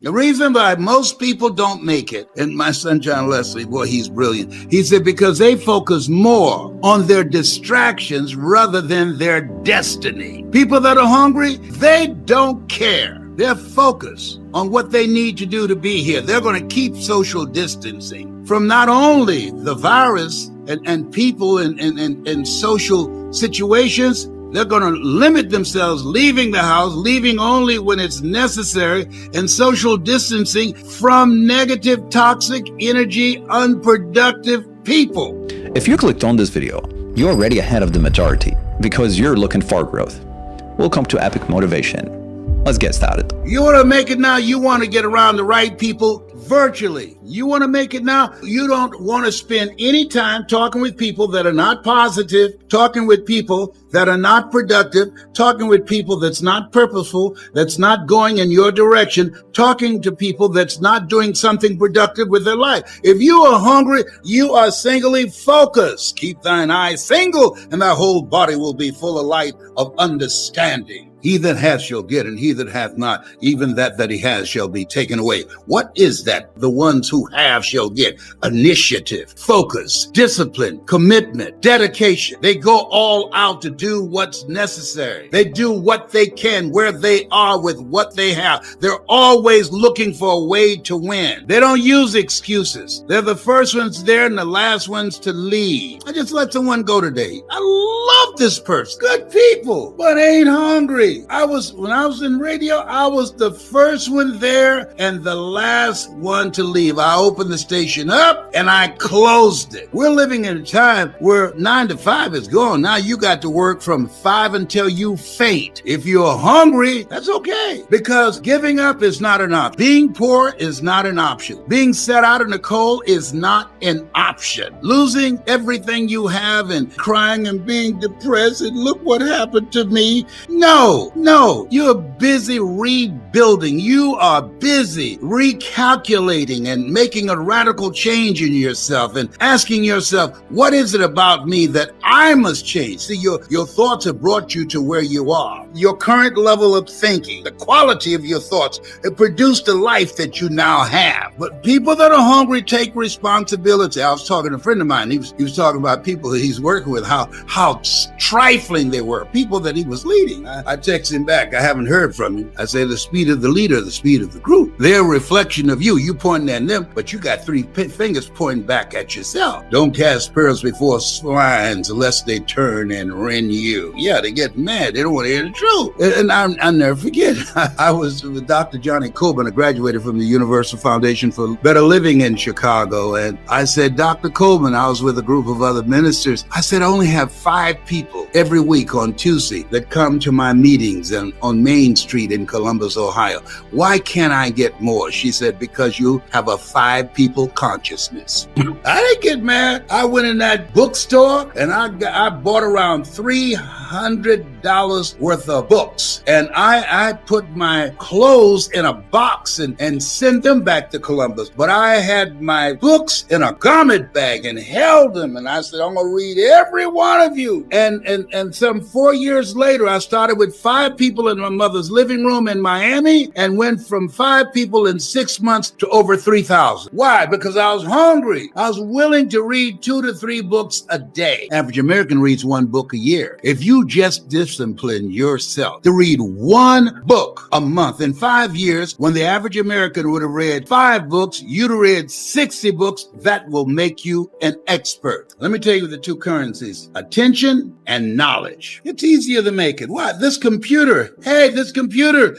The reason why most people don't make it, and my son John Leslie, boy, he's brilliant. He said because they focus more on their distractions rather than their destiny. People that are hungry, they don't care. They're focused on what they need to do to be here. They're going to keep social distancing from not only the virus and people and social situations. They're going to limit themselves, leaving the house, leaving only when it's necessary, and social distancing from negative, toxic energy, unproductive people. If you clicked on this video, you're already ahead of the majority because you're looking for growth. Welcome to Epic Motivation. Let's get started. You want to make it now? You want to get around the right people virtually. You want to make it now? You don't want to spend any time talking with people that are not positive, talking with people that are not productive, talking with people that's not purposeful, that's not going in your direction, talking to people that's not doing something productive with their life. If you are hungry, you are singly focused. Keep thine eyes single, and thy whole body will be full of light of understanding. He that hath shall get, and he that hath not, even that he has shall be taken away. What is that? The ones who have shall get. Initiative, focus, discipline, commitment, dedication. They go all out to do what's necessary. They do what they can, where they are with what they have. They're always looking for a way to win. They don't use excuses. They're the first ones there and the last ones to leave. I just let someone go today. I love this person. Good people, but ain't hungry. When I was in radio, I was the first one there and the last one to leave. I opened the station up and I closed it. We're living in a time where 9 to 5 is gone. Now you got to work from 5 until you faint. If you're hungry, that's okay, because giving up is not an option. Being poor is not an option. Being set out in the cold is not an option. Losing everything you have and crying and being depressed and look what happened to me. No, you're busy rebuilding. You are busy recalculating and making a radical change in yourself and asking yourself, what is it about me that I must change? See, your thoughts have brought you to where you are. Your current level of thinking, the quality of your thoughts, it produced the life that you now have. But people that are hungry take responsibility. I was talking to a friend of mine. He was talking about people that he's working with, how trifling they were, people that he was leading. I texted him back. I haven't heard from him. I say the speed of the leader, the speed of the group. They're a reflection of you. You pointing at them, but you got 3 fingers pointing back at yourself. Don't cast pearls before swines unless they turn and rend you. Yeah, they get mad. They don't want to hear the truth. And I'll never forget. I was with Dr. Johnny Coben. I graduated from the Universal Foundation for Better Living in Chicago. And I said, Dr. Coben, I was with a group of other ministers. I said, I only have 5 people every week on Tuesday that come to my meetings and on Main Street in Columbus, Ohio. Why can't I get more? She said, because you have a 5 people consciousness. I didn't get mad. I went in that bookstore and I bought around $300 worth of books. And I put my clothes in a box and sent them back to Columbus. But I had my books in a garment bag and held them. And I said, I'm going to read every one of you. And some 4 years later, I started with 5 people in my mother's living room in Miami and went from 5 people in 6 months to over 3,000. Why? Because I was hungry. I was willing to read 2 to 3 books a day. Average American reads 1 book a year. If you just discipline yourself to read 1 book a month in 5 years, when the average American would have read 5 books, you'd have read 60 books. That will make you an expert. Let me tell you the 2 currencies, attention and knowledge. It's easier to make it. Why? This computer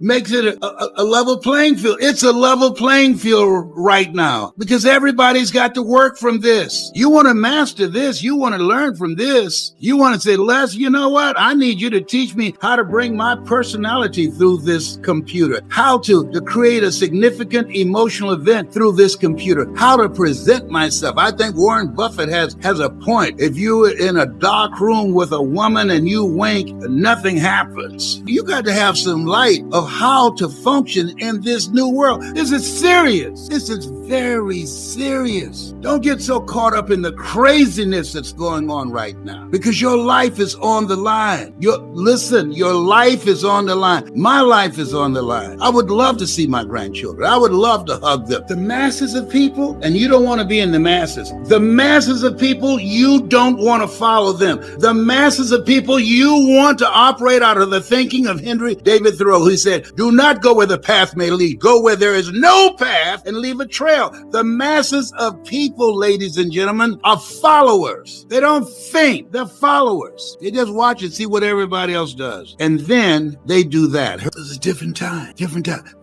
makes it a level playing field. It's a level playing field right now because everybody's got to work from this. You want to master this. You want to learn from this. You want to say, Les, you know what? I need you to teach me how to bring my personality through this computer, how to create a significant emotional event through this computer, how to present myself. I think Warren Buffett has a point. If you're in a dark room with a woman and you wink, nothing happens. You got to have some light of how to function in this new world. This is serious. This is very serious. Don't get so caught up in the craziness that's going on right now because your life is on the line. line. Listen, your life is on the line. My life is on the line. I would love to see my grandchildren. I would love to hug them. The masses of people, and you don't want to be in the masses. The masses of people, you don't want to follow them. The masses of people, you want to operate out of the thinking of Henry David Thoreau. He said, do not go where the path may lead. Go where there is no path and leave a trail. The masses of people, ladies and gentlemen, are followers. They don't think. They're followers. They just watch and see what everybody else does. And then they do that. It's a different time.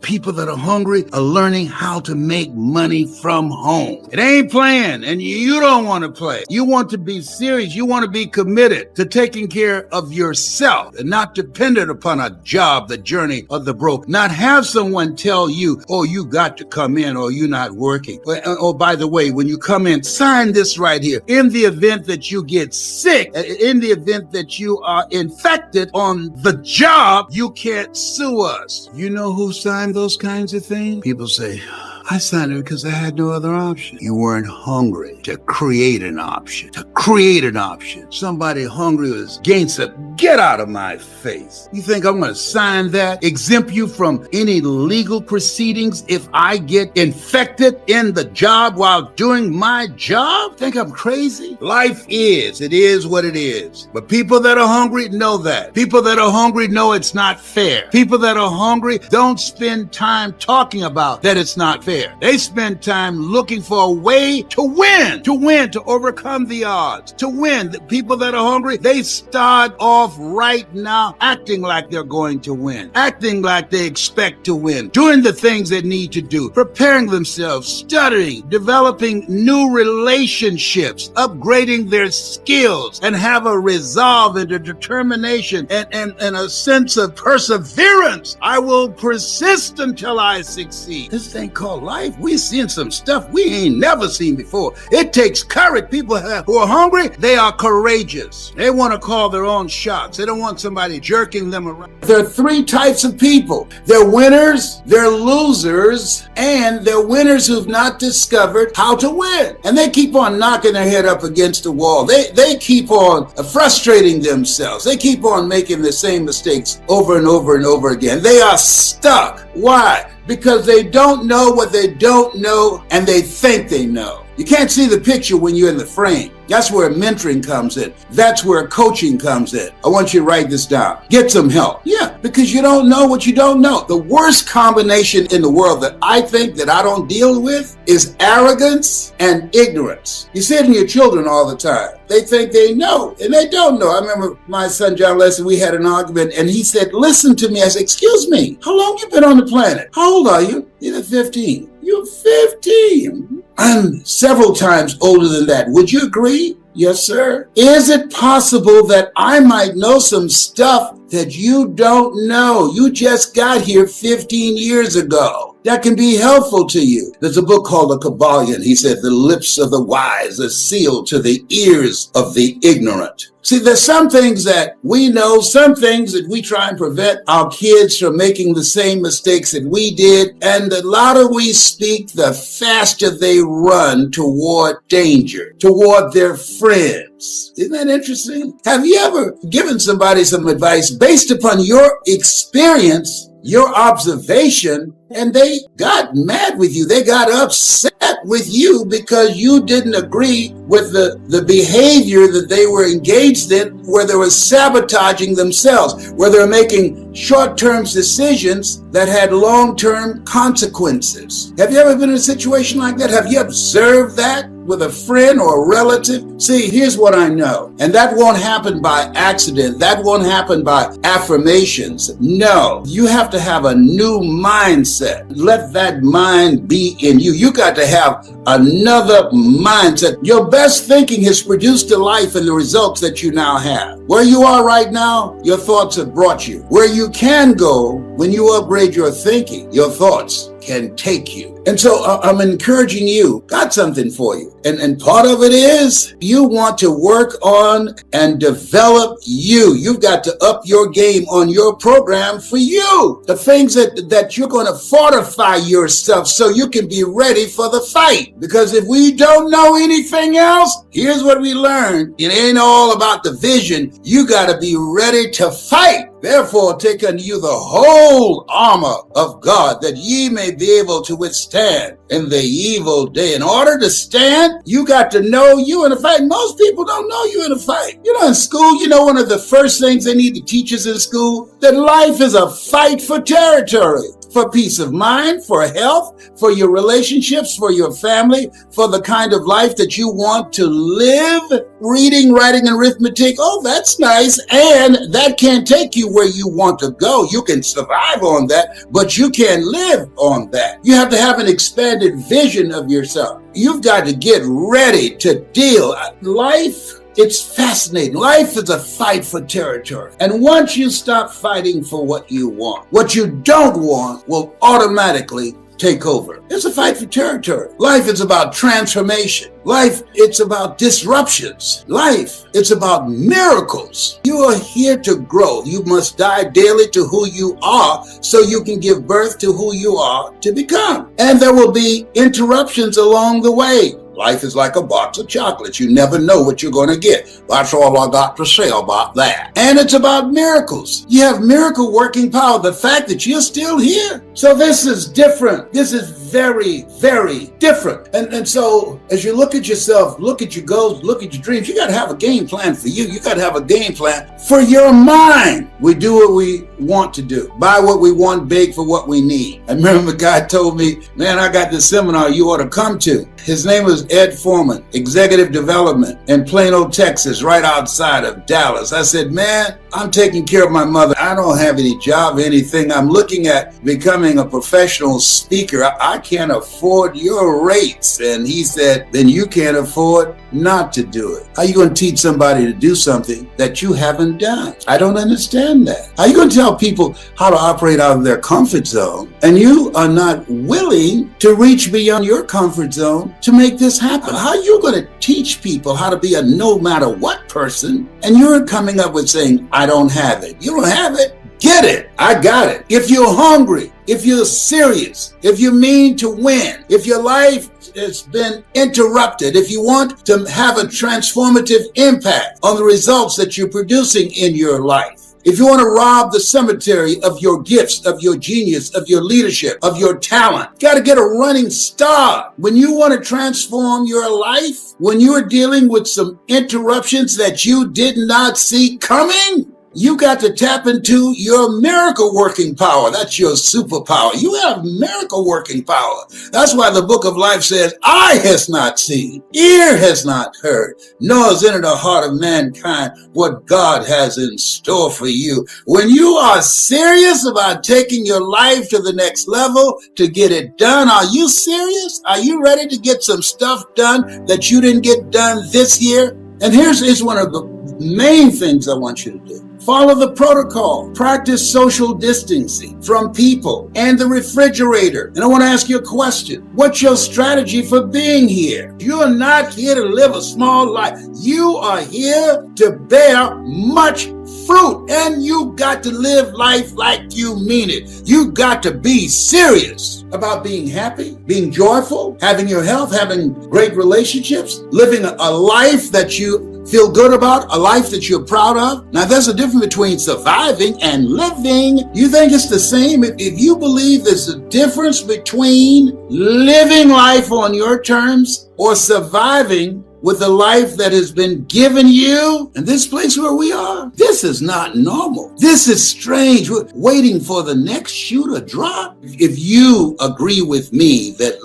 People that are hungry are learning how to make money from home. It ain't playing, and you don't want to play. You want to be serious. You want to be committed to taking care of yourself and not dependent upon a job, the journey of the broke. Not have someone tell you, oh, you got to come in or you're not working. Oh, by the way, when you come in, sign this right here. In the event that you get sick, in the event that you are infected on the job, you can't sue us. You know who signed those kinds of things? People say, I signed it because I had no other option. You weren't hungry to create an option. Somebody hungry was against it. Get out of my face. You think I'm going to sign that? Exempt you from any legal proceedings if I get infected in the job while doing my job? Think I'm crazy? It is what it is. But people that are hungry know that. People that are hungry know it's not fair. People that are hungry don't spend time talking about that it's not fair. They spend time looking for a way to win, to overcome the odds, to win. The people that are hungry, they start off right now acting like they're going to win, acting like they expect to win, doing the things they need to do, preparing themselves, studying, developing new relationships, upgrading their skills, and have a resolve and a determination and a sense of perseverance. I will persist until I succeed. This thing called life, we seeing some stuff we ain't never seen before. It takes courage. People who are hungry, they are courageous. They want to call their own shots. They don't want somebody jerking them around. There are three types of people. They're winners, they're losers, and they're winners who've not discovered how to win. And they keep on knocking their head up against the wall. They keep on frustrating themselves. They keep on making the same mistakes over and over and over again. They are stuck. Why? Because they don't know what they don't know, and they think they know. You can't see the picture when you're in the frame. That's where mentoring comes in. That's where coaching comes in. I want you to write this down. Get some help. Yeah, because you don't know what you don't know. The worst combination in the world that I think that I don't deal with is arrogance and ignorance. You see it in your children all the time. They think they know, and they don't know. I remember my son, John Leslie, we had an argument, and he said, listen to me. I said, excuse me, how long you been on the planet? How old are you? He said, 15. You're 15. I'm several times older than that. Would you agree? Yes, sir. Is it possible that I might know some stuff that you don't know? You just got here 15 years ago. That can be helpful to you. There's a book called The Kabbalion. He said, the lips of the wise are sealed to the ears of the ignorant. See, there's some things that we know, some things that we try and prevent our kids from making the same mistakes that we did. And the louder we speak, the faster they run toward danger, toward their friends. Isn't that interesting? Have you ever given somebody some advice based upon your experience, your observation, and they got mad with you? They got upset with you because you didn't agree with the behavior that they were engaged in, where they were sabotaging themselves, where they were making short-term decisions that had long-term consequences. Have you ever been in a situation like that? Have you observed that with a friend or a relative? See, here's what I know, and that won't happen by accident. That won't happen by affirmations. No, you have to have a new mindset. Let that mind be in you. You got to have another mindset. Your best thinking has produced the life and the results that you now have. Where you are right now, your thoughts have brought you. Where you can go when you upgrade your thinking, your thoughts can take you. And so I'm encouraging you, got something for you. And part of it is you want to work on and develop you. You've got to up your game on your program for you. The things that you're going to fortify yourself so you can be ready for the fight. Because if we don't know anything else, here's what we learned. It ain't all about the vision. You got to be ready to fight. Therefore, take unto you the whole armor of God, that ye may be able to withstand in the evil day. In order to stand, you got to know you in a fight. Most people don't know you in a fight. In school, one of the first things they need to teach us in school, that life is a fight for territory. For peace of mind, for health, for your relationships, for your family, for the kind of life that you want to live. Reading, writing, and arithmetic, oh, that's nice. And that can't take you where you want to go. You can survive on that, but you can't live on that. You have to have an expanded vision of yourself. You've got to get ready to deal. Life, it's fascinating. Life is a fight for territory. And once you stop fighting for what you want, what you don't want will automatically take over. It's a fight for territory. Life is about transformation. Life, it's about disruptions. Life, it's about miracles. You are here to grow. You must die daily to who you are so you can give birth to who you are to become. And there will be interruptions along the way. Life is like a box of chocolates. You never know what you're going to get. That's all I got to say about that. And it's about miracles. You have miracle working power. The fact that you're still here. So this is different. This is very, very different. And so as you look at yourself, look at your goals, look at your dreams, you got to have a game plan for you. You got to have a game plan for your mind. We do what we want to do. Buy what we want, beg for what we need. I remember a guy told me, man, I got this seminar you ought to come to. His name was Ed Foreman, Executive Development in Plano, Texas, right outside of Dallas. I said, man, I'm taking care of my mother. I don't have any job or anything. I'm looking at becoming a professional speaker. I can't afford your rates. And he said, then you can't afford not to do it. How are you going to teach somebody to do something that you haven't done? I don't understand that. How are you going to tell people how to operate out of their comfort zone and you are not willing to reach beyond your comfort zone to make this happen? How are you going to teach people how to be a no matter what person and you're coming up with saying, I don't have it? You don't have it. Get it. I got it. If you're hungry, if you're serious, if you mean to win, if your life has been interrupted, if you want to have a transformative impact on the results that you're producing in your life, if you want to rob the cemetery of your gifts, of your genius, of your leadership, of your talent, you got to get a running start. When you want to transform your life, when you are dealing with some interruptions that you did not see coming, you got to tap into your miracle working power. That's your superpower. You have miracle working power. That's why the book of life says, eye has not seen, ear has not heard, nor is entered the heart of mankind what God has in store for you. When you are serious about taking your life to the next level to get it done, are you serious? Are you ready to get some stuff done that you didn't get done this year? And here's one of the main things I want you to do. Follow the protocol. Practice social distancing from people and the refrigerator. And I want to ask you a question. What's your strategy for being here? You're not here to live a small life. You are here to bear much fruit. And you got to live life like you mean it. You got to be serious about being happy, being joyful, having your health, having great relationships, living a life that you feel good about, a life that you're proud of. Now, there's a difference between surviving and living. You think it's the same? If you believe there's a difference between living life on your terms or surviving with the life that has been given you, and this place where we are, this is not normal. This is strange. We're waiting for the next shoe to drop. If you agree with me that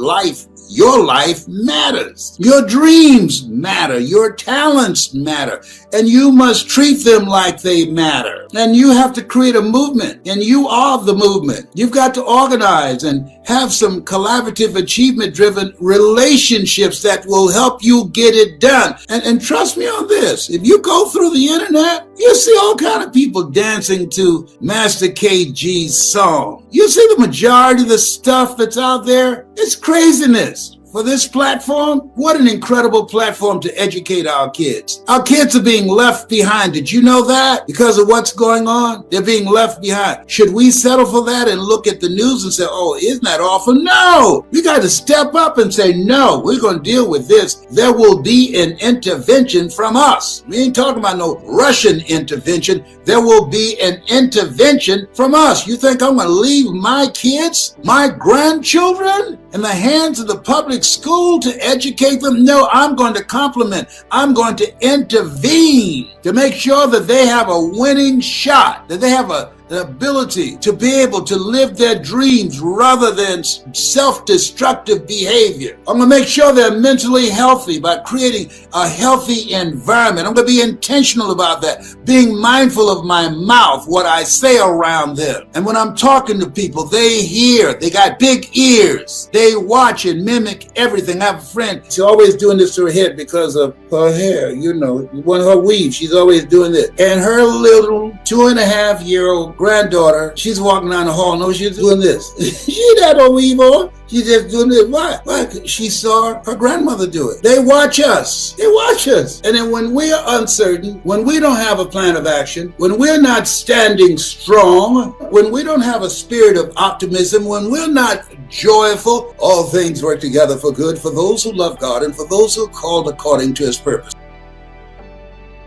your life matters. Your dreams matter. Your talents matter. And you must treat them like they matter. And you have to create a movement. And you are the movement. You've got to organize and have some collaborative, achievement-driven relationships that will help you get it done. And trust me on this, if you go through the internet, you see all kind of people dancing to Master KG's song. You see the majority of the stuff that's out there, it's craziness. For this platform, what an incredible platform to educate our kids. Our kids are being left behind. Did you know that? Because of what's going on, they're being left behind. Should we settle for that and look at the news and say, oh, isn't that awful? No, we got to step up and say, no, we're going to deal with this. There will be an intervention from us. We ain't talking about no Russian intervention. There will be an intervention from us. You think I'm going to leave my kids, my grandchildren, in the hands of the public school to educate them? No, I'm going to complement. I'm going to intervene to make sure that they have a winning shot, that they have the ability to be able to live their dreams rather than self-destructive behavior. I'm going to make sure they're mentally healthy by creating a healthy environment. I'm going to be intentional about that, being mindful of my mouth, what I say around them. And when I'm talking to people, they hear, they got big ears. They watch and mimic everything. I have a friend, she's always doing this to her head because of her hair, you know, one of her weaves, she's always doing this. And her little 2.5-year-old granddaughter, she's walking down the hall. No, she's doing this. She had no weave on. She's just doing this. Why? Why? She saw her grandmother do it. They watch us. They watch us. And then when we're uncertain, when we don't have a plan of action, when we're not standing strong, when we don't have a spirit of optimism, when we're not joyful, all things work together for good for those who love God and for those who are called according to his purpose.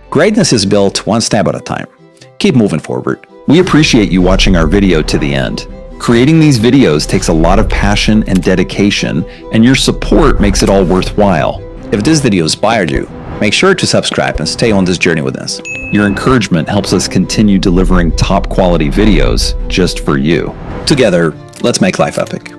Greatness is built one step at a time. Keep moving forward. We appreciate you watching our video to the end. Creating these videos takes a lot of passion and dedication, and your support makes it all worthwhile. If this video inspired you, make sure to subscribe and stay on this journey with us. Your encouragement helps us continue delivering top quality videos just for you. Together, let's make life epic.